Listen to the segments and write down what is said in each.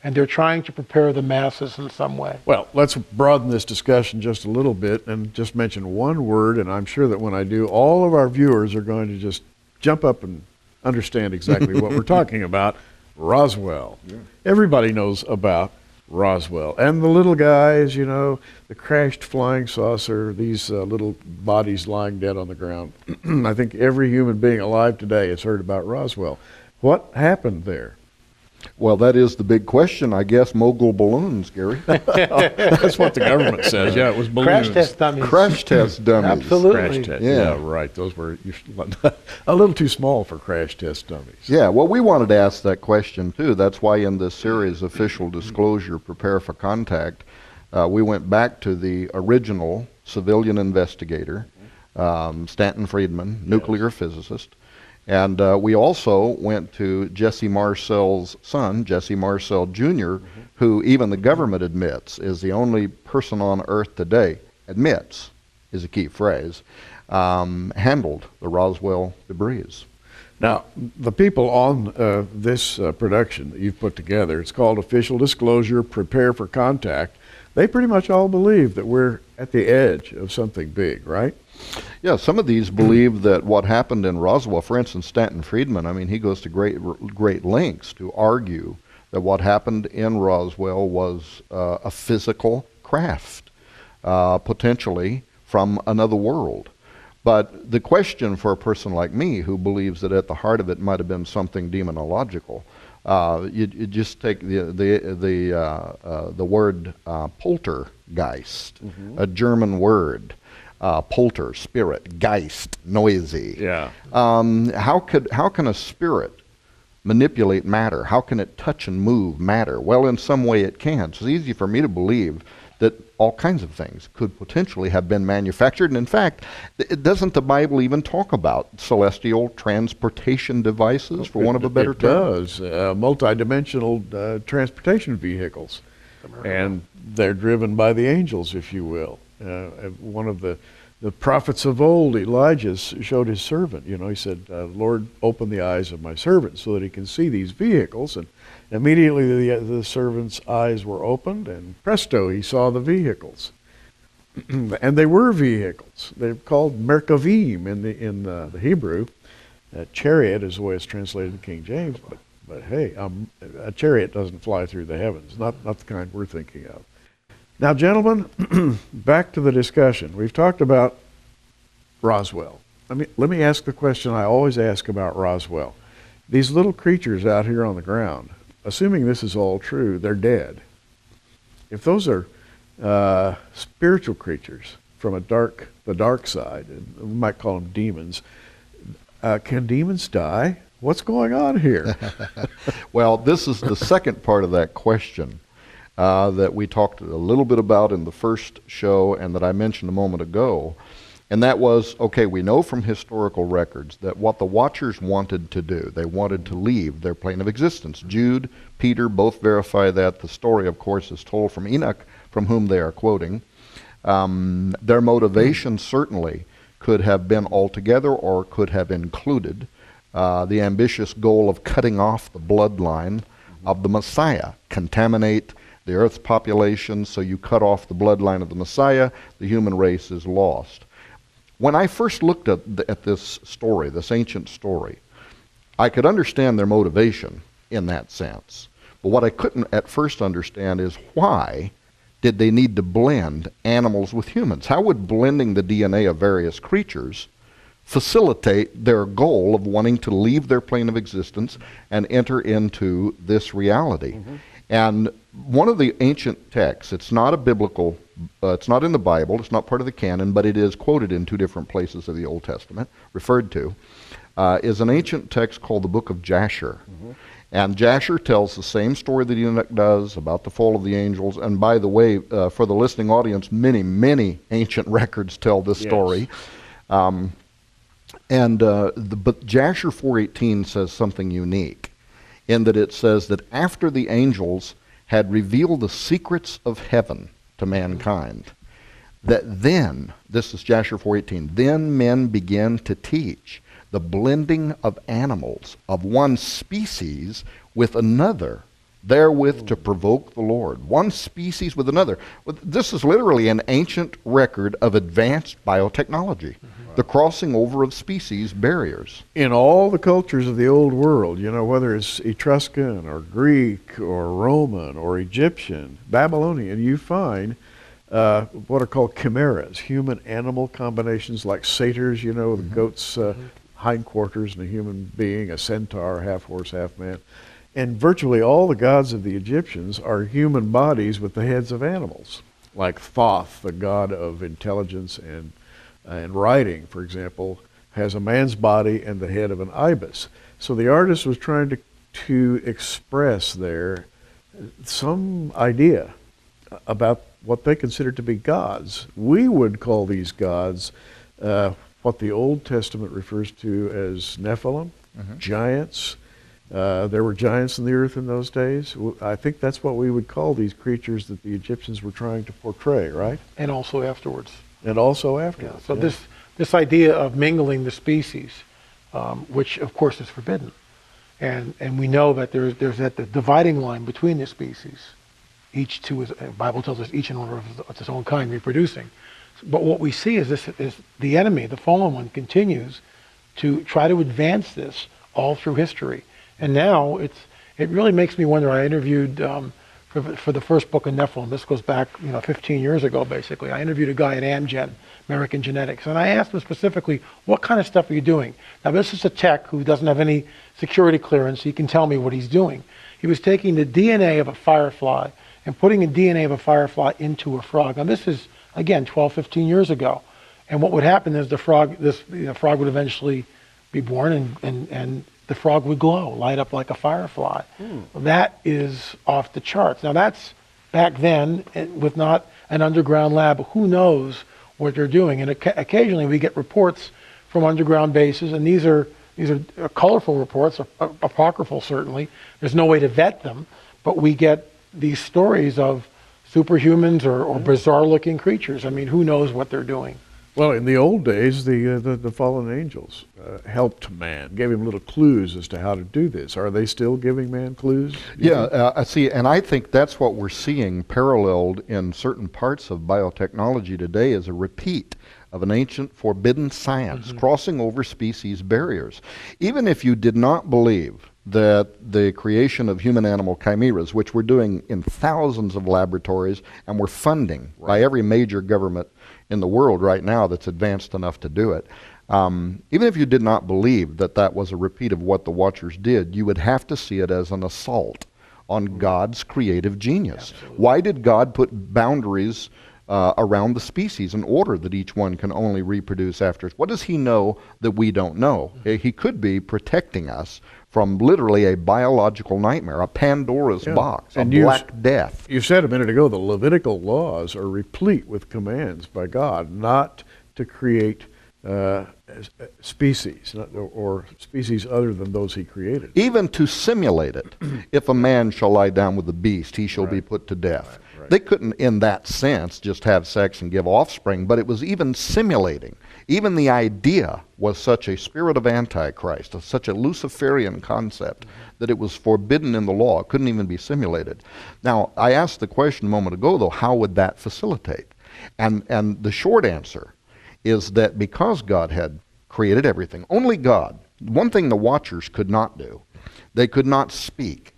and they're trying to prepare the masses in some way. Well, let's broaden this discussion just a little bit and just mention one word, and I'm sure that when I do, all of our viewers are going to just jump up and understand exactly what we're talking about. Roswell. Yeah. Everybody knows about Roswell. And the little guys, you know, the crashed flying saucer, these little bodies lying dead on the ground. I think every human being alive today has heard about Roswell. What happened there? Well, that is the big question, I guess. Mogul balloons, Gary. That's what the government says. Yeah, it was balloons. Crash test dummies. Crash test dummies. Absolutely. Crash test. Yeah. Yeah, right. Those were a little too small for crash test dummies. Yeah, well, we wanted to ask that question, too. That's why in this series, Official Disclosure, Prepare for Contact, we went back to the original civilian investigator, Stanton Friedman, nuclear physicist. And we also went to Jesse Marcel's son, Jesse Marcel Jr., who even the government admits is the only person on Earth today, admits is a key phrase, handled the Roswell debris. Now, the people on this production that you've put together, it's called Official Disclosure, Prepare for Contact. They pretty much all believe that we're at the edge of something big, right? Yeah, some of these believe that what happened in Roswell, for instance, Stanton Friedman, I mean, he goes to great lengths to argue that what happened in Roswell was a physical craft, potentially from another world. But the question for a person like me who believes that at the heart of it might have been something demonological, you just take the word poltergeist, a German word. Polter, spirit, geist, noisy. Yeah. How can a spirit manipulate matter? How can it touch and move matter? Well, in some way it can. So it's easy for me to believe that all kinds of things could potentially have been manufactured. And in fact, doesn't the Bible even talk about celestial transportation devices, for want of a better term? It does. Multidimensional transportation vehicles. And they're driven by the angels, if you will. One of the prophets of old, Elijah, showed his servant. You know, he said, Lord, open the eyes of my servant so that he can see these vehicles. And immediately the servant's eyes were opened, and presto, he saw the vehicles. And they were vehicles. They're called Merkavim in the Hebrew. Chariot is the way it's translated in King James. But hey, a chariot doesn't fly through the heavens, not the kind we're thinking of. Now, gentlemen, back to the discussion. We've talked about Roswell. Let me ask the question I always ask about Roswell. These little creatures out here on the ground, assuming this is all true, they're dead. If those are spiritual creatures from the dark side, and we might call them demons, can demons die? What's going on here? Well, this is the second part of that question. That we talked a little bit about in the first show and that I mentioned a moment ago. And that was, okay, we know from historical records that what the Watchers wanted to do, they wanted to leave their plane of existence. Jude, Peter both verify that. The story, of course, is told from Enoch, from whom they are quoting. Their motivation certainly could have been altogether or could have included the ambitious goal of cutting off the bloodline of the Messiah, contaminate the Earth's population, so you cut off the bloodline of the Messiah, the human race is lost. When I first looked at this story, this ancient story, I could understand their motivation in that sense. But what I couldn't at first understand is why did they need to blend animals with humans? How would blending the DNA of various creatures facilitate their goal of wanting to leave their plane of existence and enter into this reality? And one of the ancient texts, it's not a biblical, it's not in the Bible, it's not part of the canon, but it is quoted in two different places of the Old Testament, referred to, is an ancient text called the Book of Jasher. And Jasher tells the same story that Enoch does about the fall of the angels. And by the way, for the listening audience, many ancient records tell this story. But Jasher 4:18 says something unique, in that it says that after the angels had revealed the secrets of heaven to mankind, that then, this is Jasher 4:18, then men began to teach the blending of animals of one species with another therewith to provoke the Lord. One species with another. This is literally an ancient record of advanced biotechnology. The crossing over of species barriers. In all the cultures of the old world, whether it's Etruscan or Greek or Roman or Egyptian, Babylonian, you find what are called chimeras, human-animal combinations like satyrs, the goat's hindquarters and a human being, a centaur, half horse, half man. And virtually all the gods of the Egyptians are human bodies with the heads of animals, like Thoth, the god of intelligence and writing, for example, has a man's body and the head of an ibis. So the artist was trying to express there some idea about what they considered to be gods. We would call these gods what the Old Testament refers to as Nephilim, giants. There were giants in the earth in those days. I think that's what we would call these creatures that the Egyptians were trying to portray, right? And also afterwards. And also after. Yeah. So this idea of mingling the species, which of course is forbidden, and we know that there's that the dividing line between the species. Each two is, the Bible tells us, each in order of its own kind, reproducing. But what we see is the enemy, the fallen one, continues to try to advance this all through history. And now it really makes me wonder. I interviewed for the first book of Nephilim. This goes back 15 years ago, basically. I interviewed a guy at Amgen, American Genetics, and I asked him specifically, what kind of stuff are you doing? Now, this is a tech who doesn't have any security clearance. He can tell me what he's doing. He was taking the DNA of a firefly and putting the DNA of a firefly into a frog. Now, this is, again, 12, 15 years ago. And what would happen is the frog would eventually be born, and the frog would glow, light up like a firefly. That is off the charts. Now, that's back then with not an underground lab. Who knows what they're doing? And occasionally we get reports from underground bases, and these are colorful reports, apocryphal certainly. There's no way to vet them, but we get these stories of superhumans or bizarre-looking creatures. I mean, who knows what they're doing? Well, in the old days, the fallen angels helped man, gave him little clues as to how to do this. Are they still giving man clues? I see, and I think that's what we're seeing paralleled in certain parts of biotechnology today as a repeat of an ancient forbidden science, crossing over species barriers. Even if you did not believe that the creation of human-animal chimeras, which we're doing in thousands of laboratories and we're funding by every major government in the world right now that's advanced enough to do it, even if you did not believe that that was a repeat of what the Watchers did, you would have to see it as an assault on God's creative genius. Absolutely. Why did God put boundaries around the species in order that each one can only reproduce after it? What does he know that we don't know? He could be protecting us from literally a biological nightmare, a Pandora's box, and Black Death. You said a minute ago the Levitical laws are replete with commands by God not to create species, or species other than those he created. Even to simulate it. If a man shall lie down with the beast, he shall be put to death. Right. They couldn't, in that sense, just have sex and give offspring, but it was even simulating. Even the idea was such a spirit of Antichrist, such a Luciferian concept, that it was forbidden in the law. It couldn't even be simulated. Now, I asked the question a moment ago, though, how would that facilitate? And the short answer is that because God had created everything, only God, one thing the Watchers could not do, they could not speak,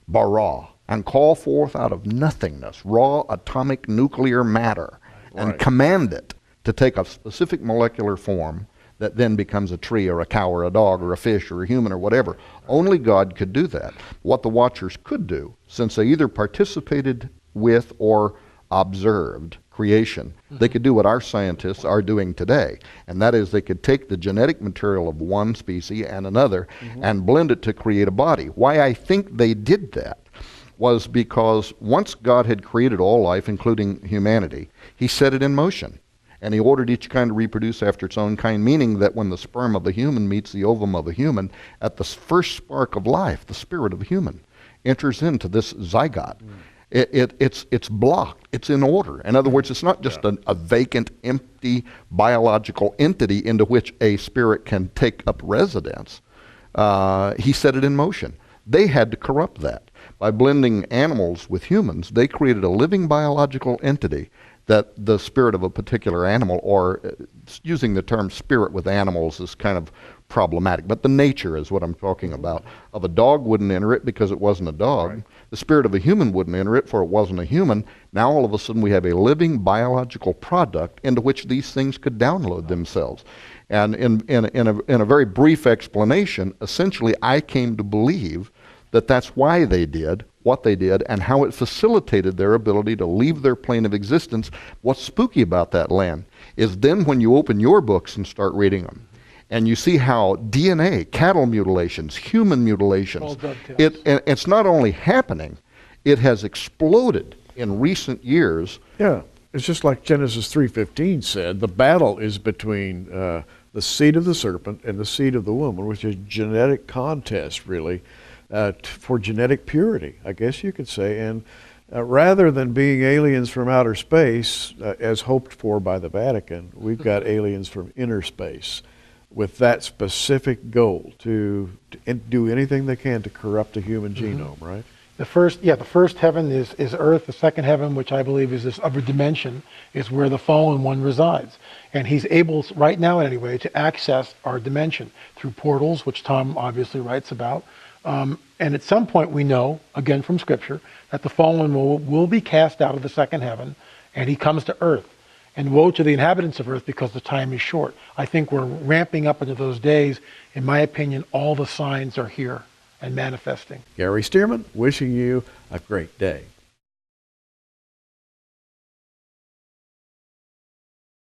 bara, and call forth out of nothingness raw atomic nuclear matter and command it to take a specific molecular form that then becomes a tree or a cow or a dog or a fish or a human or whatever. Only God could do that. What the Watchers could do, since they either participated with or observed creation, they could do what our scientists are doing today, and that is they could take the genetic material of one species and another and blend it to create a body. Why I think they did that was because once God had created all life, including humanity, he set it in motion. And he ordered each kind to reproduce after its own kind, meaning that when the sperm of a human meets the ovum of a human, at the first spark of life, the spirit of a human enters into this zygote. It's blocked. It's in order. In other words, it's not just a vacant, empty biological entity into which a spirit can take up residence. He set it in motion. They had to corrupt that. By blending animals with humans, they created a living biological entity that the spirit of a particular animal, or using the term spirit with animals is kind of problematic, but the nature is what I'm talking about. Of a dog wouldn't enter it because it wasn't a dog. Right. The spirit of a human wouldn't enter it for it wasn't a human. Now all of a sudden we have a living biological product into which these things could download themselves. And in a very brief explanation, essentially I came to believe that that's why they did what they did and how it facilitated their ability to leave their plane of existence. What's spooky about that, Len, is then when you open your books and start reading them, and you see how DNA, cattle mutilations, human mutilations, it's not only happening, it has exploded in recent years. Yeah, it's just like Genesis 3:15 said, the battle is between the seed of the serpent and the seed of the woman, which is genetic contest, really, for genetic purity, I guess you could say. And rather than being aliens from outer space, as hoped for by the Vatican, we've got aliens from inner space with that specific goal to do anything they can to corrupt the human genome, right? The first heaven is earth. The second heaven, which I believe is this other dimension, is where the fallen one resides. And he's able, right now anyway, to access our dimension through portals, which Tom obviously writes about. And at some point we know, again from Scripture, that the fallen will be cast out of the second heaven, and he comes to earth. And woe to the inhabitants of earth because the time is short. I think we're ramping up into those days. In my opinion, all the signs are here and manifesting. Gary Stearman, wishing you a great day.